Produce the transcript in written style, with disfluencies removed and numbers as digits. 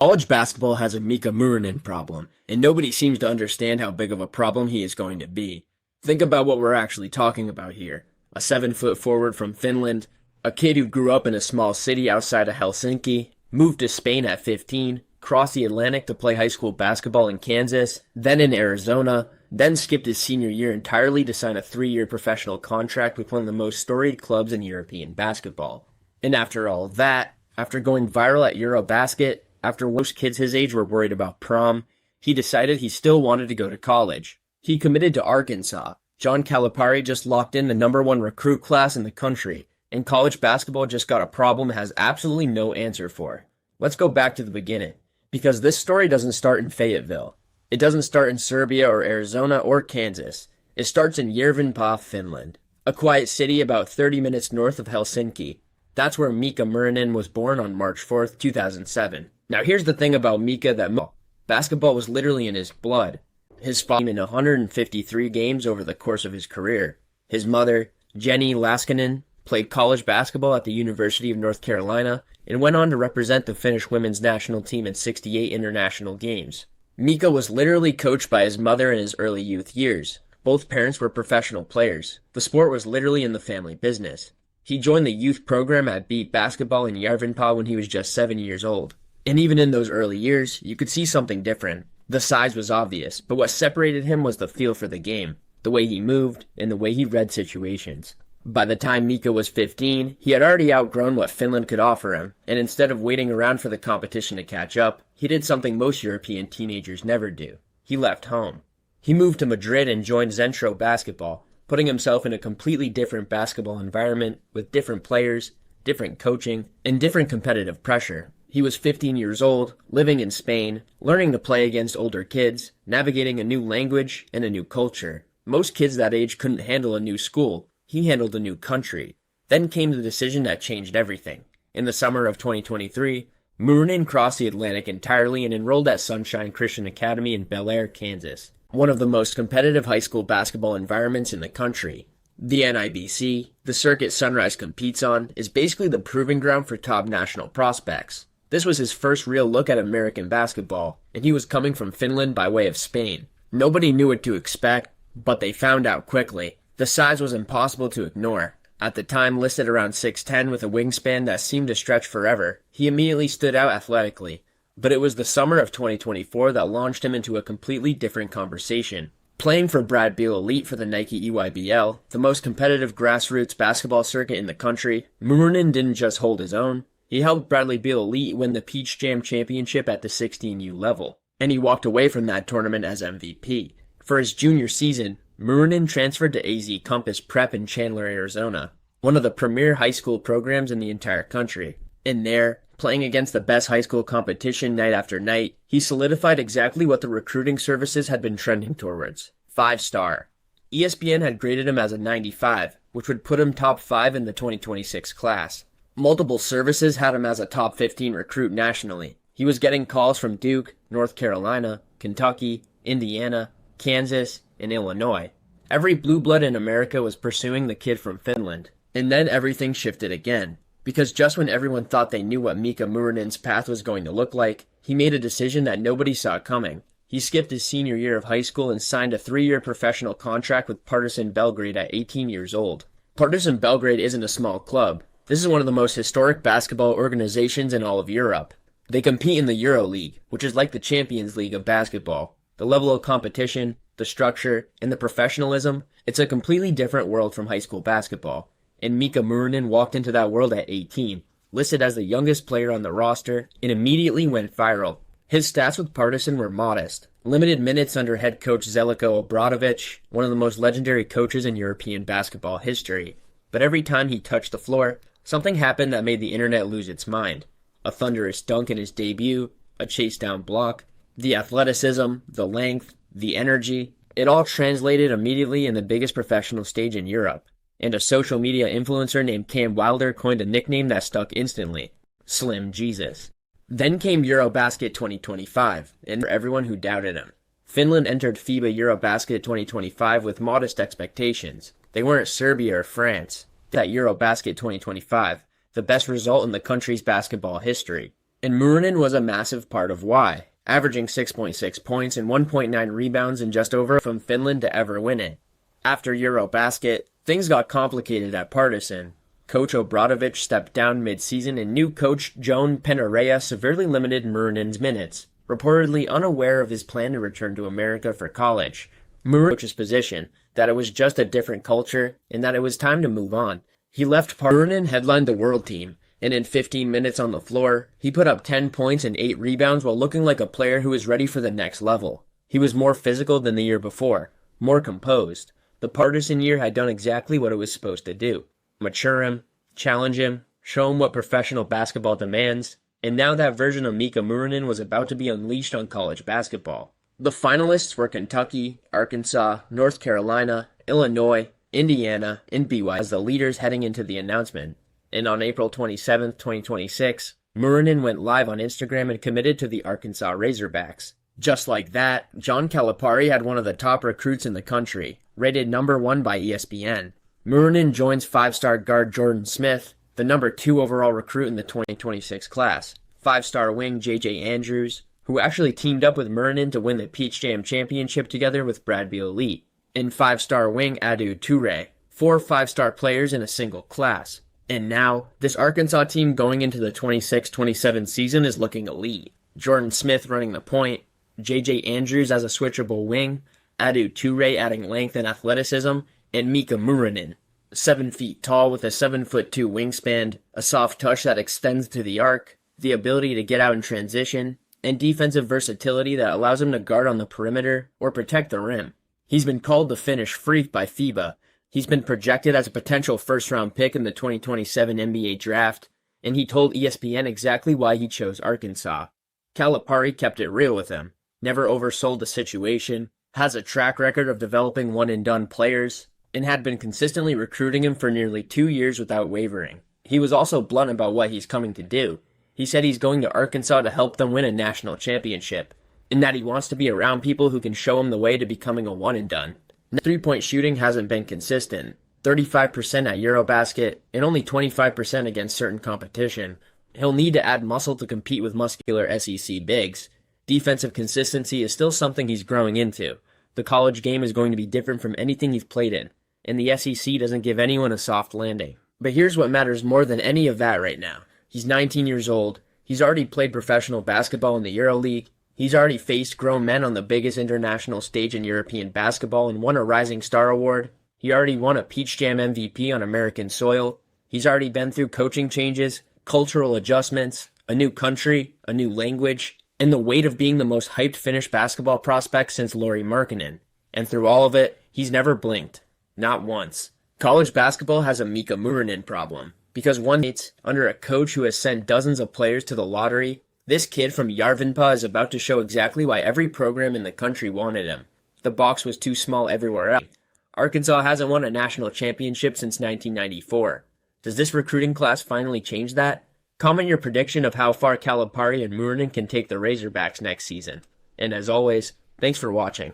College basketball has a Mika Muurinen problem, and nobody seems to understand how big of a problem he is going to be. Think about what we're actually talking about here. A 7-foot forward from Finland, a kid who grew up in a small city outside of Helsinki, moved to Spain at 15, crossed the Atlantic to play high school basketball in Kansas, then in Arizona, then skipped his senior year entirely to sign a 3-year professional contract with one of the most storied clubs in European basketball. And after all that, after going viral at Eurobasket, after most kids his age were worried about prom, he decided he still wanted to go to college. He committed to Arkansas. John Calipari just locked in the #1 recruit class in the country, and college basketball just got a problem it has absolutely no answer for. Let's go back to the beginning, because this story doesn't start in Fayetteville. It doesn't start in Serbia or Arizona or Kansas. It starts in Järvenpää, Finland, a quiet city about 30 minutes north of Helsinki. That's where Mika Muurinen was born on March 4th, 2007. Now here's the thing about Mika that basketball was literally in his blood. His father in 153 games over the course of his career. His mother, Jenny Laskinen, played college basketball at the University of North Carolina and went on to represent the Finnish women's national team in 68 international games. Mika was literally coached by his mother in his early youth years. Both parents were professional players. The sport was literally in the family business. He joined the youth program at Beat Basketball in Järvenpää when he was just 7 years old. And even in those early years, you could see something different. The size was obvious, but what separated him was the feel for the game, the way he moved, and the way he read situations. By the time Mika was 15, he had already outgrown what Finland could offer him, and instead of waiting around for the competition to catch up, he did something most European teenagers never do. He left home. He moved to Madrid and joined Zentro Basketball, putting himself in a completely different basketball environment with different players, different coaching, and different competitive pressure. He was 15 years old, living in Spain, learning to play against older kids, navigating a new language and a new culture. Most kids that age couldn't handle a new school. He handled a new country. Then came the decision that changed everything. In the summer of 2023, Muurinen crossed the Atlantic entirely and enrolled at Sunshine Christian Academy in Bel Air, Kansas, one of the most competitive high school basketball environments in the country. The NIBC, the circuit Sunrise competes on, is basically the proving ground for top national prospects. This was his first real look at American basketball, and he was coming from Finland by way of Spain. Nobody knew what to expect, but they found out quickly. The size was impossible to ignore. At the time listed around 6'10" with a wingspan that seemed to stretch forever, he immediately stood out athletically. But it was the summer of 2024 that launched him into a completely different conversation. Playing for Brad Beal Elite for the Nike EYBL, the most competitive grassroots basketball circuit in the country, Muurinen didn't just hold his own. He helped Bradley Beal Elite win the Peach Jam Championship at the 16U level, and he walked away from that tournament as MVP. For his junior season, Muurinen transferred to AZ Compass Prep in Chandler, Arizona, one of the premier high school programs in the entire country. In there, playing against the best high school competition night after night, he solidified exactly what the recruiting services had been trending towards: 5-star. ESPN had graded him as a 95, which would put him top 5 in the 2026 class. Multiple services had him as a top 15 recruit nationally. He was getting calls from Duke, North Carolina, Kentucky, Indiana, Kansas, and Illinois. Every blue blood in America was pursuing the kid from Finland. And then everything shifted again. Because just when everyone thought they knew what Mika Muurinen's path was going to look like, he made a decision that nobody saw coming. He skipped his senior year of high school and signed a 3-year professional contract with Partizan Belgrade at 18 years old. Partizan Belgrade isn't a small club. This is one of the most historic basketball organizations in all of Europe. They compete in the Euro League, which is like the Champions League of basketball. The level of competition, the structure, and the professionalism, it's a completely different world from high school basketball. And Mika Muurinen walked into that world at 18, listed as the youngest player on the roster, and immediately went viral. His stats with Partizan were modest. Limited minutes under head coach Zeljko Obradovic, one of the most legendary coaches in European basketball history. But every time he touched the floor, something happened that made the internet lose its mind. A thunderous dunk in his debut, a chase-down block, the athleticism, the length, the energy, it all translated immediately in the biggest professional stage in Europe. And a social media influencer named Cam Wilder coined a nickname that stuck instantly: Slim Jesus. Then came Eurobasket 2025, and for everyone who doubted him. Finland entered FIBA Eurobasket 2025 with modest expectations. They weren't Serbia or France. That Eurobasket 2025, the best result in the country's basketball history. And Muurinen was a massive part of why, averaging 6.6 points and 1.9 rebounds in just over from Finland to ever win it. After Eurobasket, things got complicated at Partizan. Coach Obradovic stepped down mid-season and new coach Joan Penarea severely limited Muurinen's minutes, reportedly unaware of his plan to return to America for college. Muurinen's position, that it was just a different culture and that it was time to move on. He left Muurinen headlined the world team, and in 15 minutes on the floor, he put up 10 points and 8 rebounds while looking like a player who was ready for the next level. He was more physical than the year before, more composed. The Partizan year had done exactly what it was supposed to do. Mature him, challenge him, show him what professional basketball demands, and now that version of Mika Muurinen was about to be unleashed on college basketball. The finalists were Kentucky, Arkansas, North Carolina, Illinois, Indiana, and BYU as the leaders heading into the announcement. And on April 27, 2026, Muurinen went live on Instagram and committed to the Arkansas Razorbacks. Just like that, John Calipari had one of the top recruits in the country, rated number 1 by ESPN. Muurinen joins 5-star guard Jordan Smith, the number 2 overall recruit in the 2026 class, 5-star wing J.J. Andrews, who actually teamed up with Muurinen to win the Peach Jam Championship together with Brad Beal, and 5-star wing Adu Toure, 4 5-star players in a single class. And now, this Arkansas team going into the 26-27 season is looking elite. Jordan Smith running the point, J.J. Andrews as a switchable wing, Adu Toure adding length and athleticism, and Mika Muurinen, 7 feet tall with a 7'2" wingspan, a soft touch that extends to the arc, the ability to get out in transition, and defensive versatility that allows him to guard on the perimeter or protect the rim. He's been called the Finnish freak by FIBA. He's been projected as a potential first-round pick in the 2027 NBA draft, and he told ESPN exactly why he chose Arkansas. Calipari kept it real with him, never oversold the situation, has a track record of developing one-and-done players, and had been consistently recruiting him for nearly 2 years without wavering. He was also blunt about what he's coming to do. He said he's going to Arkansas to help them win a national championship, and that he wants to be around people who can show him the way to becoming a one-and-done. Three-point shooting hasn't been consistent, 35% at Eurobasket, and only 25% against certain competition. He'll need to add muscle to compete with muscular SEC bigs. Defensive consistency is still something he's growing into. The college game is going to be different from anything he's played in, and the SEC doesn't give anyone a soft landing. But here's what matters more than any of that right now. He's 19 years old, he's already played professional basketball in the EuroLeague, he's already faced grown men on the biggest international stage in European basketball and won a Rising Star Award, he already won a Peach Jam MVP on American soil, he's already been through coaching changes, cultural adjustments, a new country, a new language, and the weight of being the most hyped Finnish basketball prospect since Lauri Markkanen. And through all of it, he's never blinked. Not once. College basketball has a Mika Muurinen problem. Because one night, under a coach who has sent dozens of players to the lottery, this kid from Järvenpää is about to show exactly why every program in the country wanted him. The box was too small everywhere else. Arkansas hasn't won a national championship since 1994. Does this recruiting class finally change that? Comment your prediction of how far Calipari and Muurinen can take the Razorbacks next season. And as always, thanks for watching.